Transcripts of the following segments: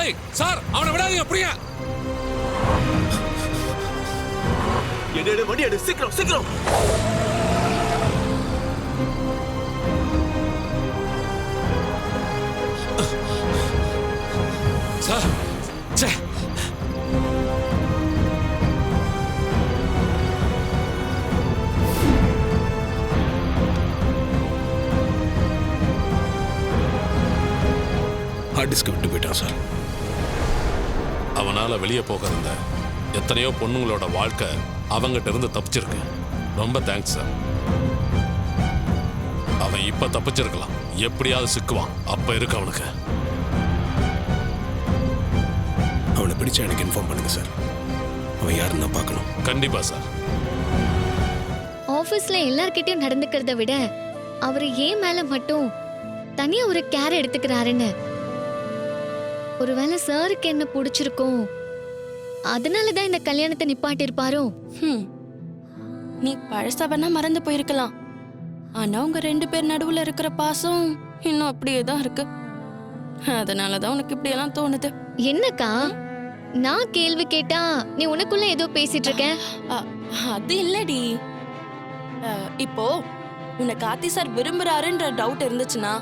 ஏய் சார், அவனை விடாதீங்க, புரியா? எடு வண்டி எடு, சீக்கிரம் சீக்கிரம். சார், ச்சே. ஹார்ட் டிஸ்க் விட்டு போயிட்டான் சார். அவனால வெளியே போக இருந்த எத்தனையோ பொண்ணுங்களோட வாழ்க்கை அவங்கிட்ட இருந்து தப்பிச்சிருக்கு. ரொம்ப தேங்க்ஸ் சார். அவன் இப்ப தப்பிச்சிருக்கலாம், எப்படியாவது சிக்குவான். அப்ப இருக்கு அவனுக்கு. அவனை பிடிச்சா எனக்கு இன்ஃபார்ம் பண்ணுங்க சார். அவன் யாருன்னு நான் பார்க்கணும். கண்டிப்பா சார். ஆபீஸ்ல எல்லார்கிட்டயும் நடந்துக்கிறத விட அவரு ஏன் மேல மட்டும் தனியா ஒரு கேர் எடுத்துக்கிறாருன்னு. ஒருவேளை சாருக்கு என்ன பிடிச்சிருக்கும், அதனாலதான் இந்த கல்யாணத்தை நிப்பாட்டி இருப்பாரோ? நீ பழசவனா மறந்து போயிருக்கலாம். ஆனா உங்க 2 பேர் நடுவுல இருக்கிற பாசம் இன்னும் அப்படியே தான் இருக்கு. அதனாலதான் உனக்கு இப்படி எல்லாம் தோணுது. என்னக்கா, நான் கேள்வி கேட்டா நீ உனக்குள்ள ஏதோ பேசிட்டு இருக்க. அது இல்லடி. இப்போ உன்னை கார்த்தி சார் விரும்புறாருன்ற டவுட் இருந்துச்சுன்னா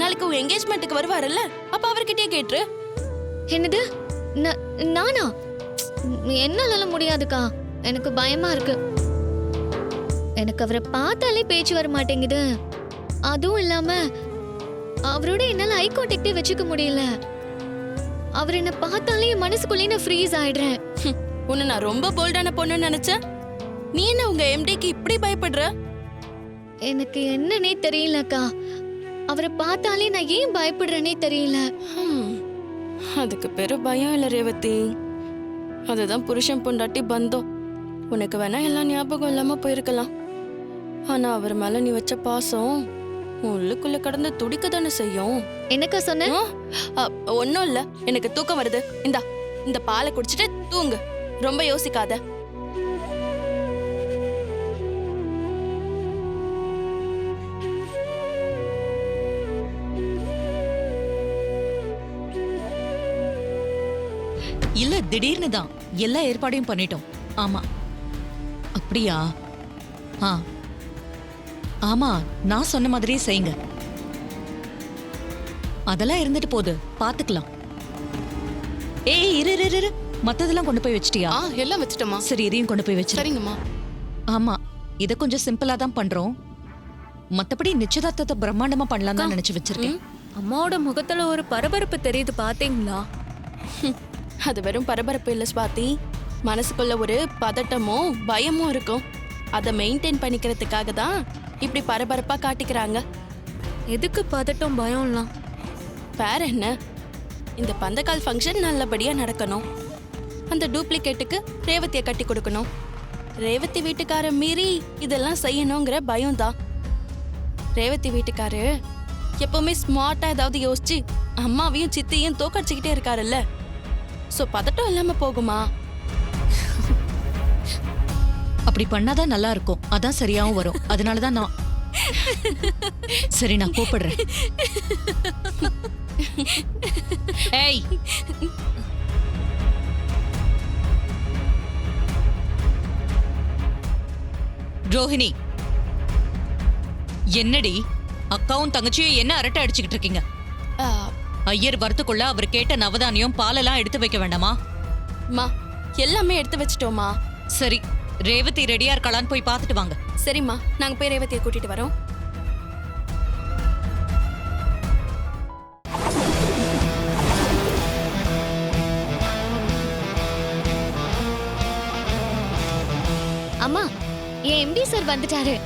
நாளைக்கு உன் என்கேஜ்மெண்ட்டுக்கு வருவாருல்ல, அப்ப அவர்கிட்டயே கேட்டுரு. என்னது? நானா? என்னால முடியாதுக்கா, எனக்கு பயமா இருக்கு. எனக்கு அவரை பார்த்தாலே பேச்சு வர மாட்டேங்குது. அதுவும் இல்லாம அவரோட என்னால ஐ கான்டாக்டே வச்சுக்க முடியல. அவர் என்ன பார்த்தாலே என் மனசுக்குள்ளே நான் ஃப்ரீஸ் ஆயிடுறேன். உன்னை நான் ரொம்ப போல்டான பொண்ணுன்னு நினைச்சேன். நீ என்ன உங்க எம்டிக்கு இப்படி பயப்படுற? எனக்கு என்னன்னே தெரியலக்கா. அவரை பார்த்தாலே நான் ஏன் பயப்படுறேனே தெரியல. அதுக்கு பேரு பயம் இல்ல ரேவதி, அதுதான் புருஷன் பொண்டாட்டி பந்தம். உனக்கு வேணா எல்லாம் ஞாபகம் இல்லாம போயிருக்கலாம். ஆனா அவர் மேல நீ வச்ச பாசம் உள்ளுக்குள்ள கடந்து துடிக்க தானே செய்யும். என்னக்கா சொன்ன? ஒன்னும் இல்ல, எனக்கு தூக்கம் வருது. இந்த பாலை குடிச்சிட்டு தூங்கு, ரொம்ப யோசிக்காத. இல்ல, திடீர்னு தான் எல்லா ஏற்பாடையும் பண்ணிட்டோம். ஆமா. அப்படியா? ஆமா, நான் சொன்ன மாதிரியே செய்யுங்க. அதெல்லாம் இருந்துட்டு போகுது, பாத்துக்கலாம். ஏய் இரு, மத்ததெல்லாம் கொண்டு போய் வச்சிட்டியா? எல்லாம் வச்சிட்டோமா? சரி, இதையும் கொண்டு போய் வச்சிரு. சரிங்கம்மா. ஆமா, இத கொஞ்சம் சிம்பிளா தான் பண்றோம். மத்தபடி நிச்சயதார்த்தத்தை பிரம்மாண்டமா பண்ணலாம் தான் நினைச்சு வச்சிருக்கேன். அம்மாவோட முகத்துல ஒரு பரபரப்பு தெரியுது, பாத்தீங்களா? அது வெறும் பரபரப்பு இல்ல ஸ்வாதி, மனசுக்குள்ள ஒரு பதட்டமும் பயமும் இருக்கும். அதை மெயின்டைன் பண்ணிக்கிறதுக்காக தான் இப்படி பரபரப்பா காட்டிக்கிறாங்க. எதுக்கு பதட்டம் பயம்லாம்? வேற என்ன, இந்த பந்தக்கால் ஃபங்க்ஷன் நல்லபடியா நடக்கணும். அந்த டூப்ளிகேட்டுக்கு ரேவதியை கட்டி கொடுக்கணும். ரேவதி வீட்டுக்கார மீறி இதெல்லாம் செய்யணுங்கிற பயம் தான். ரேவதி வீட்டுக்காரு எப்பவுமே ஸ்மார்ட்டா ஏதாவது யோசிச்சு அம்மாவையும் சித்தியும் தோக்கடிச்சுக்கிட்டே இருக்காருல்ல. சோ பதட்டம் இல்லாம போகுமா? அப்படி பண்ணாதான் நல்லா இருக்கும், அதான் சரியாவும் வரும். அதனாலதான் நான் சரி, நான் கூப்பிடுறேன். ஏய், ரோஹிணி, என்னடி அக்காவும் தங்கச்சியும் என்ன அரட்டை அடிச்சுக்கிட்டு இருக்கீங்க? ஐயர் வரத்துக்குள்ள அவர் கேட்ட நவதானியம் பாலெல்லாம் எடுத்து வைக்க வேண்டாமா? எல்லாமே எடுத்து வச்சிட்டோமா. சரி, ரேவதி ரெடியா இருக்கலான்னு போய் பார்த்துட்டு வாங்க. சரிம்மா, நாங்க போய் ரேவதியை கூட்டிட்டு வரோம். அம்மா, என் எம்டி சார் வந்துட்டாரு.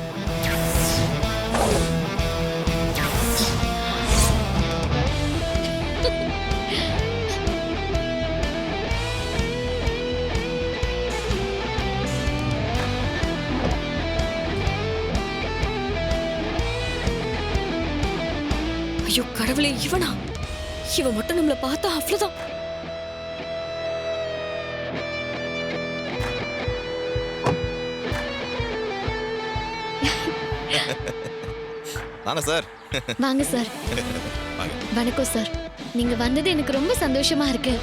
ஐயோ கடவுளே, இவன் மட்டும் நம்மள பார்த்தா அவ்வளவுதான். நானா சார்? வாங்க சார். வணக்கம் சார். நீங்க வந்தது எனக்கு ரொம்ப சந்தோஷமா இருக்கு.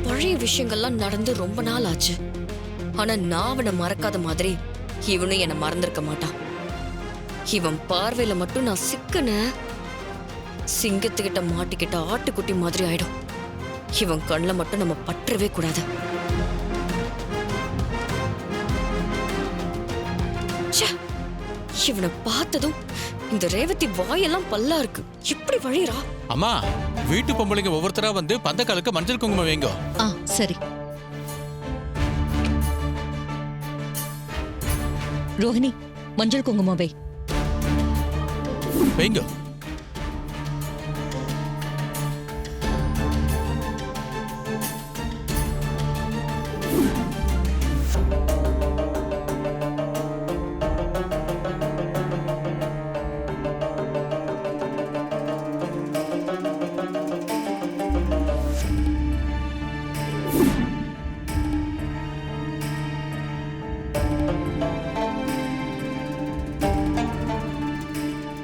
பழைய விஷயங்கள்லாம் நடந்து ரொம்ப நாள் ஆச்சு. ஆனா நான் அவனை மறக்காத மாதிரி இவனும் என்னை மறந்திருக்க மாட்டான். இவன் பார்வையில மட்டும் நான் சிக்கன சிங்கத்துக்கிட்ட மாட்டிக்கிட்ட ஆட்டுக்குட்டி மாதிரி ஆயிடும். இவன் கண்ணில் மட்டும் நம்ம பற்றவே கூடாது. ச்சே, இவனை பார்த்ததும் இந்த ரேவதி வாயெல்லாம் பல்லா இருக்கு. எப்படி வழிரா? அம்மா, வீட்டு பொம்பளைங்க ஒவ்வொருத்தரா வந்து பந்தக்காலுக்கு மஞ்சள் குங்குமம் வைங்க. ஆ சரி. ரோஹிணி, மஞ்சள் குங்குமம் வை. வைங்க.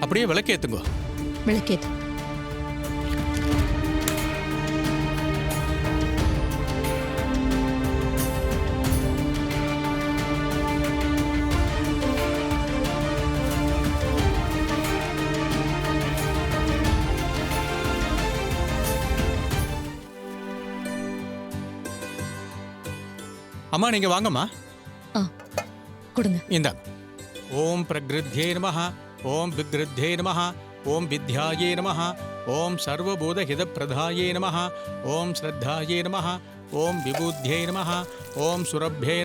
அப்படியே விளக்கேத்துங்க. விளக்கேத்து. அம்மா நீங்க வாங்கம்மா. ஆ கொடுங்க. இந்தாங்க. ஓம் பிரகிருத்யே நமஹ, ஓம் விக்ருத்யே நமஹ, ஓம் வித்யாயே நமஹ, ஓம் சர்வபூத ஹிதப்பிரதாயே நமஹ, ஓம் ஸ்ரத்தாயே நமஹ, ஓம் விபூத்யே நமஹ, ஓம் சுரப்யே